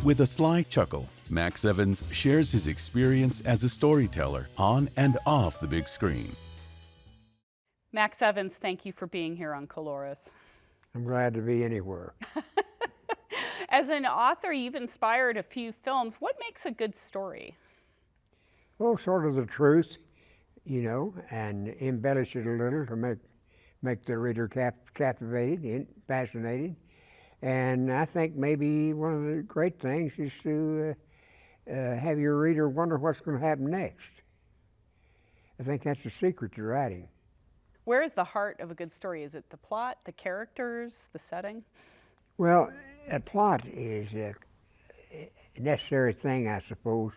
With a sly chuckle, Max Evans shares his experience as a storyteller on and off the big screen. Max Evans, thank you for being here on Colores. I'm glad to be anywhere. As an author, you've inspired a few films. What makes a good story? Well, sort of the truth, and embellish it a little to make the reader captivated and fascinated. And I think maybe one of the great things is to have your reader wonder what's going to happen next. I think that's the secret to writing. Where is the heart of a good story? Is it the plot, the characters, the setting? Well, a plot is a necessary thing, I suppose,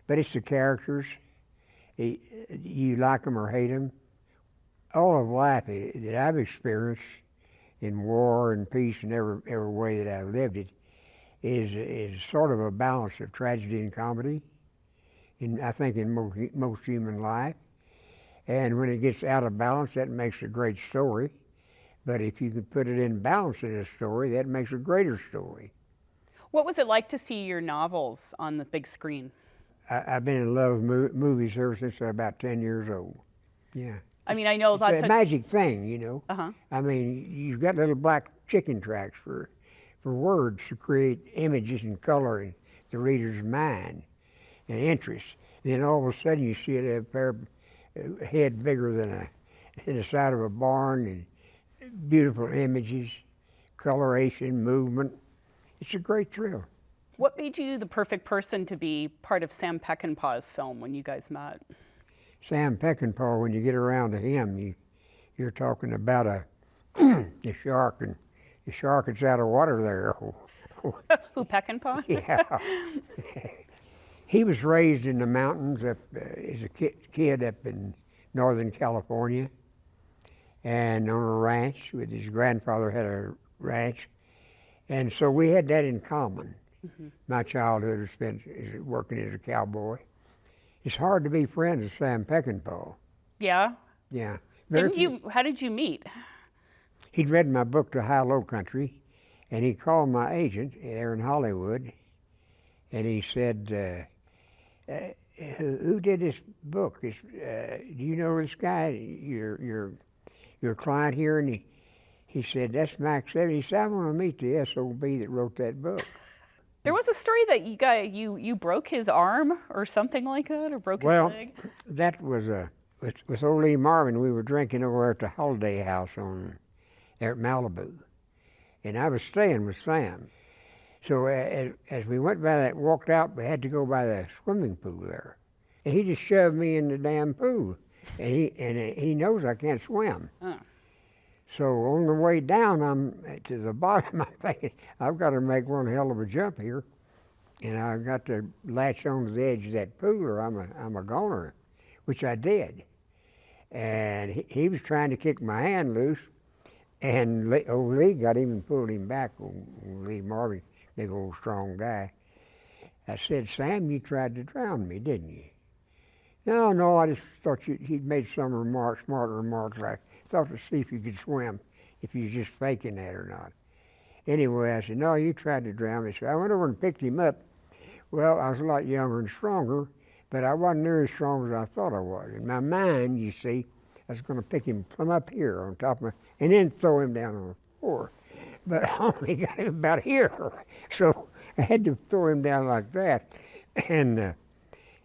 but it's the characters. You like them or hate them. All of life that I've experienced in war and peace and every way that I've lived it is sort of a balance of tragedy and comedy, I think in most human life. And when it gets out of balance, that makes a great story. But if you can put it in balance in a story, that makes a greater story. What was it like to see your novels on the big screen? I've been in love with movies ever since I was about 10 years old. Yeah. I mean, I know It's that's a magic thing, Uh-huh. I mean, you've got little black chicken tracks for words to create images and color in the reader's mind and interest. And then all of a sudden you see it a head bigger than the side of a barn, and beautiful images, coloration, movement. It's a great thrill. What made you the perfect person to be part of Sam Peckinpah's film when you guys met? Sam Peckinpah, when you get around to him, you're talking about a shark, and the shark is out of water there. Who, Peckinpah? Yeah. He was raised in the mountains as a kid up in Northern California, and on a ranch with his grandfather had a ranch, and so we had that in common. Mm-hmm. My childhood was spent working as a cowboy. It's hard to be friends with Sam Peckinpah. Yeah? Yeah. How did you meet? He'd read my book, The High-Low Country, and he called my agent there in Hollywood, and he said, who did this book? Do you know this guy, your client here? And he said, that's Max Evans. He said, I want to meet the SOB that wrote that book. There was a story that you broke his arm or something like that, or broke his leg? Well, that was with old Lee Marvin. We were drinking over at the Holiday House there at Malibu, and I was staying with Sam. So as we walked out, we had to go by the swimming pool there, and he just shoved me in the damn pool, and he knows I can't swim. Oh. So on the way down, I'm to the bottom. I'm thinking, I've got to make one hell of a jump here, and I got to latch onto the edge of that pool, or I'm a goner, which I did. And he was trying to kick my hand loose, and old Lee got him and pulled him back. Old Lee Marvin, big old strong guy. I said, Sam, you tried to drown me, didn't you? No, I just thought he'd made some smart remarks. I thought to see if you could swim, if you was just faking that or not. Anyway, I said, no, you tried to drown me. So I went over and picked him up. Well, I was a lot younger and stronger, but I wasn't near as strong as I thought I was. In my mind, you see, I was going to pick him plumb up here on top of my, and then throw him down on the floor. But I only got him about here. So I had to throw him down like that. And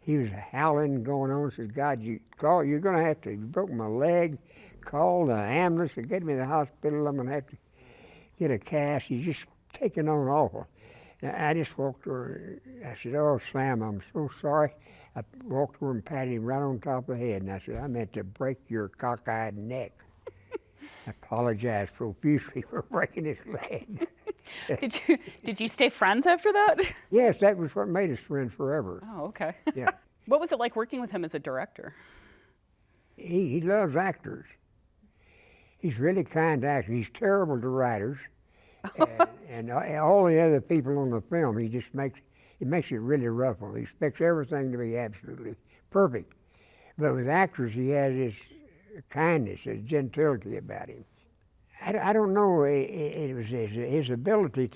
he was howling, going on. Says, God, you're going to have to, you broke my leg, call the ambulance and get me to the hospital. I'm going to have to get a cast. He's just taking on awful. And I just walked over, I said, oh, Sam, I'm so sorry. I walked over and patted him right on top of the head, and I said, I meant to break your cockeyed neck. I apologized profusely for breaking his leg. Did you stay friends after that? Yes, that was what made us friends forever. Oh, okay. Yeah. What was it like working with him as a director? He loves actors. He's really kind to actors. He's terrible to writers. and all the other people on the film, it makes it really rough on him. He expects everything to be absolutely perfect. But with actors, he has this kindness, this gentility about him. I don't know, it was his ability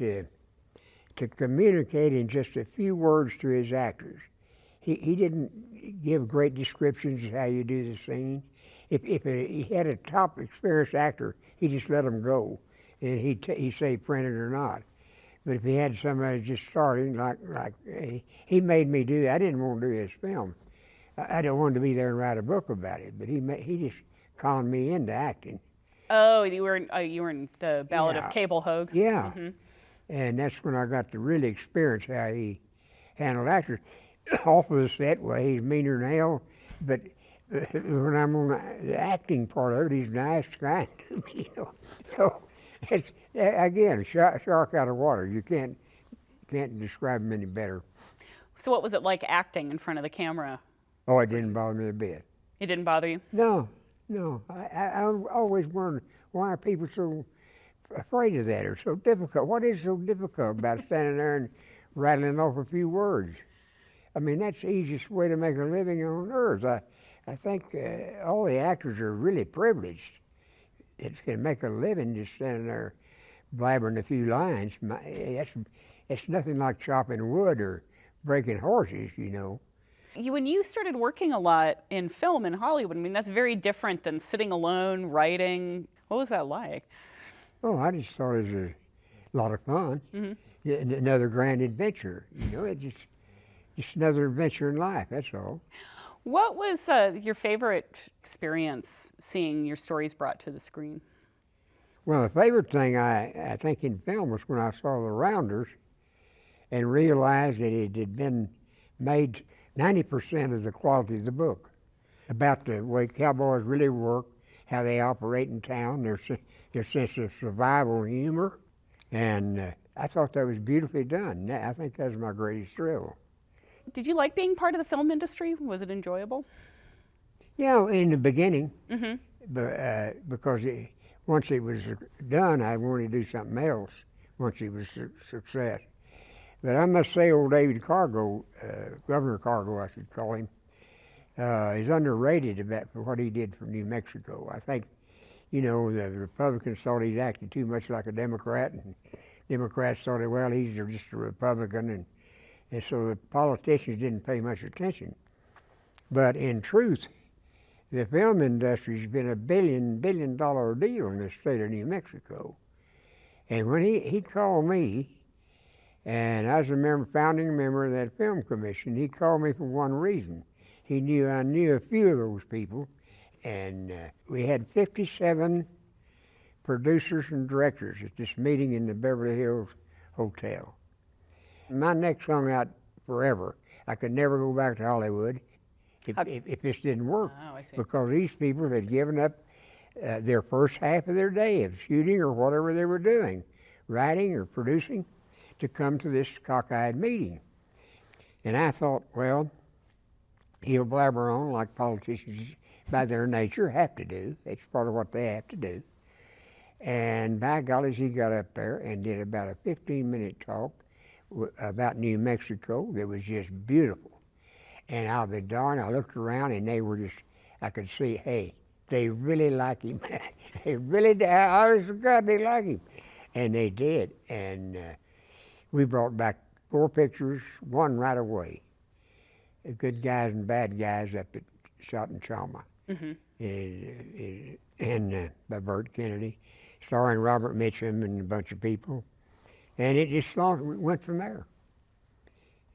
to communicate in just a few words to his actors. He didn't give great descriptions of how you do the scene. If he had a top experienced actor, he just let them go, and he'd say print it or not. But if he had somebody just starting, he made me do that. I didn't want to do his film. I don't want to be there and write a book about it. But he just conned me into acting. Oh, you were in the Ballad of Cable Hogue. Yeah, and that's when I got to really experience how he handled actors. Off of the set, well, he's meaner than hell, but when I'm on the acting part of it, he's nice, kind to me, you know. So it's again, shark out of water. You can't describe him any better. So what was it like acting in front of the camera? Oh, it didn't bother me a bit. It didn't bother you? No. I always wondered, why are people so afraid of that or so difficult? What is so difficult about standing there and rattling off a few words? I mean, that's the easiest way to make a living on earth. I think all the actors are really privileged. It's going to make a living just standing there blabbering a few lines. It's nothing like chopping wood or breaking horses, you know. When you started working a lot in film in Hollywood, I mean, that's very different than sitting alone, writing. What was that like? Oh, I just thought it was a lot of fun. Yeah, another grand adventure, you know. It's just another adventure in life, that's all. What was your favorite experience seeing your stories brought to the screen? Well, the favorite thing I think in film was when I saw The Rounders and realized that it had been made 90% of the quality of the book, about the way cowboys really work, how they operate in town, their sense of survival and humor, and I thought that was beautifully done. I think that was my greatest thrill. Did you like being part of the film industry? Was it enjoyable? Yeah, in the beginning, but because once it was done, I wanted to do something else once it was a success. But I must say, old David Cargo, Governor Cargo, I should call him, is underrated for what he did for New Mexico. I think, you know, the Republicans thought he acted too much like a Democrat, and Democrats thought, well, he's just a Republican, and so the politicians didn't pay much attention. But in truth, the film industry's been a billion dollar deal in the state of New Mexico. And when he called me, and I was a founding member of that film commission, he called me for one reason. I knew a few of those people, and we had 57 producers and directors at this meeting in the Beverly Hills Hotel. My neck's hung out forever. I could never go back to Hollywood if this didn't work. Oh, I see. Because these people had given up their first half of their day of shooting or whatever they were doing, writing or producing, to come to this cockeyed meeting. And I thought, well, he'll blabber on like politicians by their nature have to do. It's part of what they have to do. And by golly, he got up there and did about a 15-minute talk about New Mexico that was just beautiful. And I'll be darned, I looked around and they were just, I could see, hey, they really like him. They really did. Honest to God, they like him. And they did. And we brought back 4 pictures, one right away. Good guys and bad guys up at Shot and Trauma. And by Burt Kennedy, starring Robert Mitchum and a bunch of people. And it just went from there.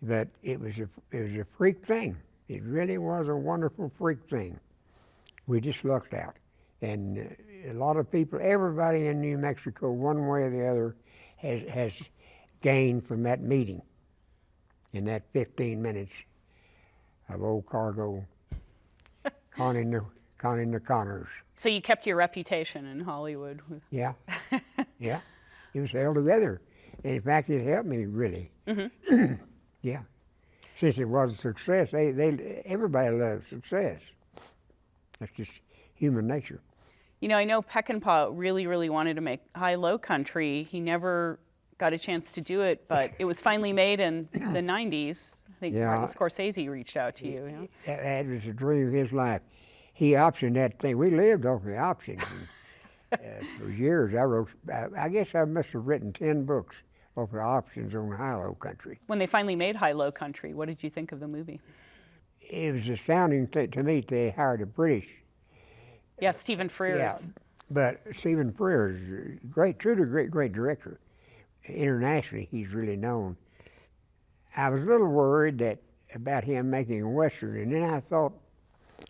But it was a freak thing. It really was a wonderful freak thing. We just lucked out. And a lot of people, everybody in New Mexico, one way or the other, has gained from that meeting in that 15 minutes of old Cargo conning the Connors. So you kept your reputation in Hollywood. Yeah, yeah. It was held together. And in fact, it helped me really. Yeah. Since it was a success, everybody loves success. That's just human nature. You know, I know Peckinpah really wanted to make High-Low Country. He never got a chance to do it, but it was finally made in the 90s. I think Martin Scorsese reached out to you. Yeah? That was a dream of his life. He optioned that thing. We lived off the options. For years, I guess I must have written 10 books open options on high-low country. When they finally made High Low Country, what did you think of the movie? It was astounding to me they hired a British. Yeah, Stephen Frears. Yeah, but Stephen Frears, truly great director. Internationally, he's really known. I was a little worried about him making a Western, and then I thought,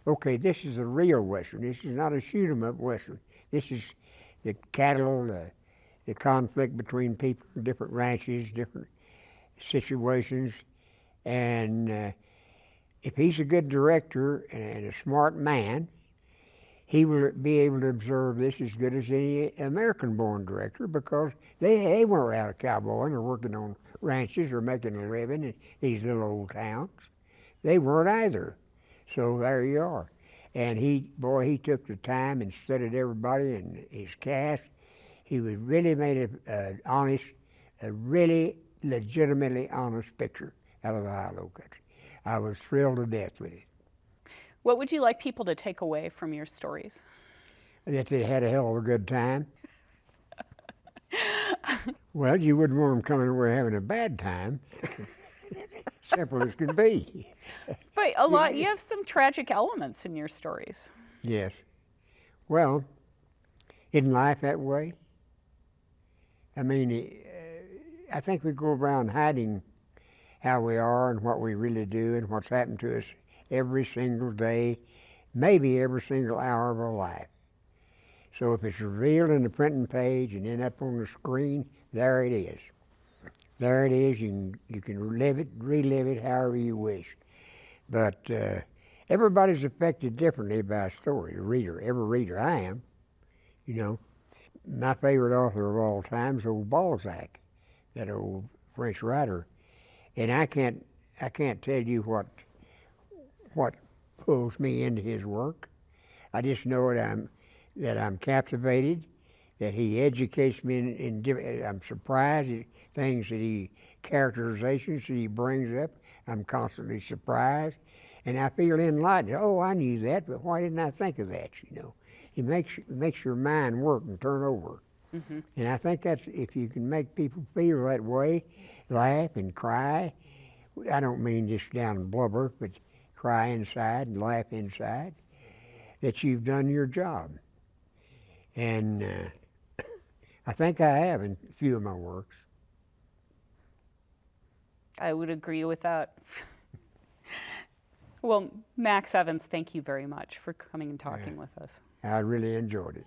okay, this is a real Western. This is not a shoot-'em-up Western. This is the cattle, the conflict between people, different ranches, different situations, and if he's a good director and a smart man, he will be able to observe this as good as any American-born director, because they weren't out cowboying or working on ranches or making a living in these little old towns. They weren't either. So there you are. And he took the time and studied everybody and his cast. He was really made a really legitimately honest picture out of the high-low country. I was thrilled to death with it. What would you like people to take away from your stories? That they had a hell of a good time. Well, you wouldn't want them coming away having a bad time. Simple as can be. But you have some tragic elements in your stories. Yes. Well, isn't life that way? I mean, I think we go around hiding how we are and what we really do and what's happened to us every single day, maybe every single hour of our life. So if it's revealed in the printing page and then up on the screen, there it is. There it is. You can relive it however you wish. But everybody's affected differently by a story. Every reader. I am. You know, my favorite author of all time is old Balzac, that old French writer, and I can't tell you what pulls me into his work. I just know that I'm captivated, that he educates me in different. I'm surprised at things characterizations that he brings up. I'm constantly surprised, and I feel enlightened. Oh, I knew that, but why didn't I think of that? You know, it makes your mind work and turn over. Mm-hmm. And I think that's, if you can make people feel that way, laugh and cry. I don't mean just down and blubber, but cry inside and laugh inside, that you've done your job. And I think I have in a few of my works. I would agree with that. Well, Max Evans, thank you very much for coming and talking with us. I really enjoyed it.